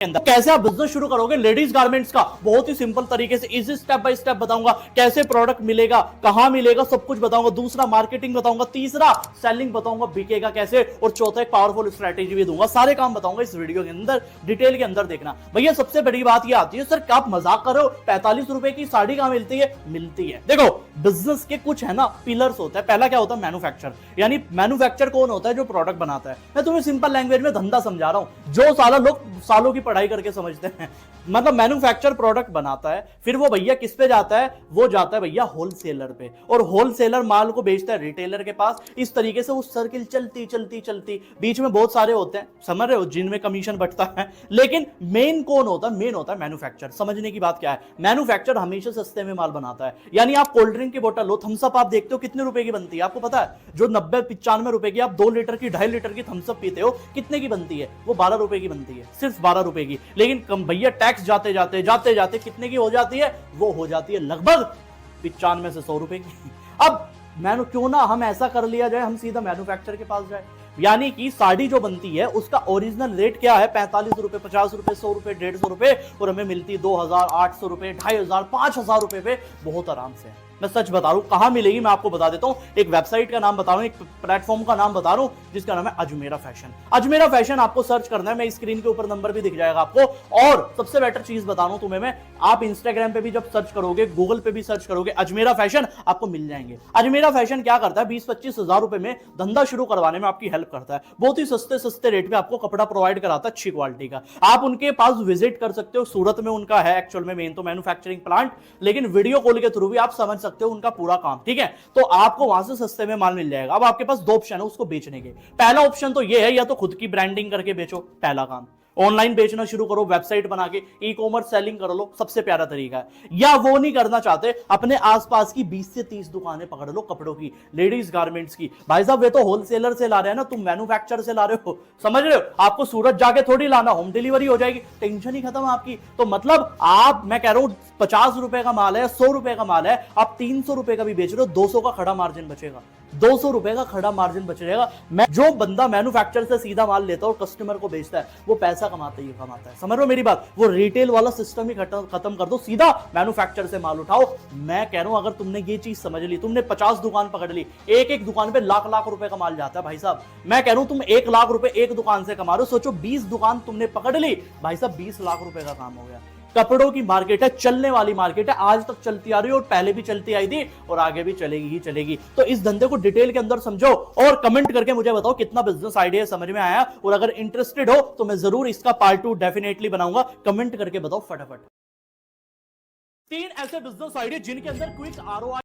अंदर कैसे आप बिजनेस शुरू करोगे लेडीज गारमेंट्स का, बहुत ही सिंपल तरीके से इजी स्टेप बाय स्टेप बताऊंगा। कैसे प्रोडक्ट मिलेगा, कहां मिलेगा, सब कुछ बताऊंगा। दूसरा मार्केटिंग बताऊंगा, तीसरा सेलिंग बताऊंगा, बिकेगा कैसे, और चौथा एक पावरफुल स्ट्रेटेजी भी दूंगा। सारे काम बताऊंगा इस वीडियो के अंदर, डिटेल के अंदर देखना। भैया सबसे बड़ी बात यह आती है, सर क्या आप मजाक कर रहे हो, 45 रुपए की साड़ी कहां मिलती है? मिलती है। देखो बिजनेस के कुछ है ना पिलर्स होता है। पहला क्या होता है? मैन्युफैक्चर। यानी मैन्युफैक्चर कौन होता है? जो प्रोडक्ट बनाता है। मैं तुम्हें सिंपल लैंग्वेज में धंधा समझा रहा हूं, जो साला लोग सालों की पढ़ाई करके समझते हैं। मतलब मैन्युफैक्चर प्रोडक्ट बनाता है, फिर वो भैया किस पे जाता है? वो जाता है भैया होलसेलर पे, और होलसेलर माल को बेचता है रिटेलर के पास। इस तरीके से वो सर्किल चलती चलती चलती, बीच में बहुत सारे होते हैं, समझ रहे हो, जिनमें कमीशन बटता है। लेकिन मेन कौन होता है? मेन होता है मैन्युफैक्चर। समझने की बात क्या है, मैन्युफैक्चर हमेशा सस्ते में माल बनाता है। यानी आप कोल्ड ड्रिंक की बोतल लो, थम्सअप आप देखते हो कितने रुपए की बनती है? आपको पता है? जो 90-95 रुपए की आप 2 लीटर की 2.5 लीटर की थम्सअप पीते हो, कितने की बनती है? वो 12 रुपए की बनती है, सिर्फ 12 रुपए की। लेकिन कम भैया टैक्स जाते जाते जाते जाते कितने की हो जाती है? वो हो जाती है लगभग 95 से 100 रुपए की। अब मैनु क्यों ना हम ऐसा कर लिया जाए, हम सीधा मैन्युफैक्चर के पास जाए। यानी कि साड़ी जो बनती है उसका ओरिजिनल रेट क्या है? 45 रुपए, 50 रुपए, 100 रुपए, 150 रुपए, और हमें मिलती है 2800 रुपए, 2500, 5000 रुपए पे बहुत आराम से। मैं सच बता रहा हूं, कहां मिलेगी मैं आपको बता देता हूं। एक वेबसाइट का नाम बता रहा हूं, एक प्लेटफॉर्म का नाम बता रहा हूं, जिसका नाम है अजमेरा फैशन। अजमेरा फैशन आपको सर्च करना है, मैं स्क्रीन के ऊपर नंबर भी दिख जाएगा आपको। और सबसे बेटर चीज बता रहा हूं तुम्हें मैं, आप इंस्टाग्राम पे भी जब सर्च करोगे, गूगल पे भी सर्च करोगे अजमेरा फैशन, आपको मिल जाएंगे। अजमेरा फैशन क्या करता है? 20-25 हजार रुपए में धंधा शुरू करवाने में आपकी हेल्प करता है। बहुत ही सस्ते सस्ते रेट पे आपको कपड़ा प्रोवाइड कराता है, अच्छी क्वालिटी का। आप उनके पास विजिट कर सकते हो, सूरत में उनका है एक्चुअल में मेन तो मैन्युफैक्चरिंग प्लांट, लेकिन वीडियो कॉल के थ्रू भी आप समझ सकते हो उनका पूरा काम, ठीक है? तो आपको वहां से सस्ते में माल मिल जाएगा। अब आपके पास दो ऑप्शन है उसको बेचने के। पहला ऑप्शन तो ये है, या तो खुद की ब्रांडिंग करके बेचो, पहला काम। ऑनलाइन बेचना शुरू करो, वेबसाइट बना के ई कॉमर्स सेलिंग कर लो, सबसे प्यारा तरीका है। या वो नहीं करना चाहते, अपने आसपास की 20 से 30 दुकानें पकड़ लो कपड़ों की, लेडीज गारमेंट्स की। भाई साहब वे तो होलसेलर से ला रहे हैं ना, तुम मैन्युफैक्चर से ला रहे हो, समझ रहे हो? आपको सूरत जाके थोड़ी लाना, होम डिलीवरी हो जाएगी, टेंशन ही खत्म आपकी। तो मतलब आप, मैं कह रहा हूं 50 रुपए का माल है, 100 रुपए का माल है, आप 300 रुपए का भी बेच रहे हो, 200 का खड़ा मार्जिन बचेगा, 200 रुपए का खड़ा मार्जिन बचेगा। मैं जो बंदा मैन्युफैक्चर से सीधा माल लेता है और कस्टमर को बेचता है, वो पैसा कमाता ही कमाता है। समझ रहे हो मेरी बात? वो रिटेल वाला सिस्टम ही खत्म कर दो, सीधा मैन्युफैक्चर से माल उठाओ। मैं कह रहा हूं अगर तुमने ये चीज समझ ली, तुमने 50 दुकान पकड़ ली, एक एक दुकान पे लाख लाख रुपए का माल जाता है भाई साहब। मैं कह रहा हूं तुम 1 लाख रुपए एक दुकान से कमा रहे हो, सोचो 20 दुकान तुमने पकड़ ली, भाई साहब 20 लाख रुपए का काम हो गया। कपड़ों की मार्केट है, चलने वाली मार्केट है, आज तक चलती आ रही है और पहले भी चलती आई थी और आगे भी चलेगी ही चलेगी। तो इस धंधे को डिटेल के अंदर समझो और कमेंट करके मुझे बताओ कितना बिजनेस आइडिया समझ में आया, और अगर इंटरेस्टेड हो तो मैं जरूर इसका पार्ट 2 डेफिनेटली बनाऊंगा। कमेंट करके बताओ फटाफट 3 ऐसे बिजनेस आइडिया जिनके अंदर क्विक ROI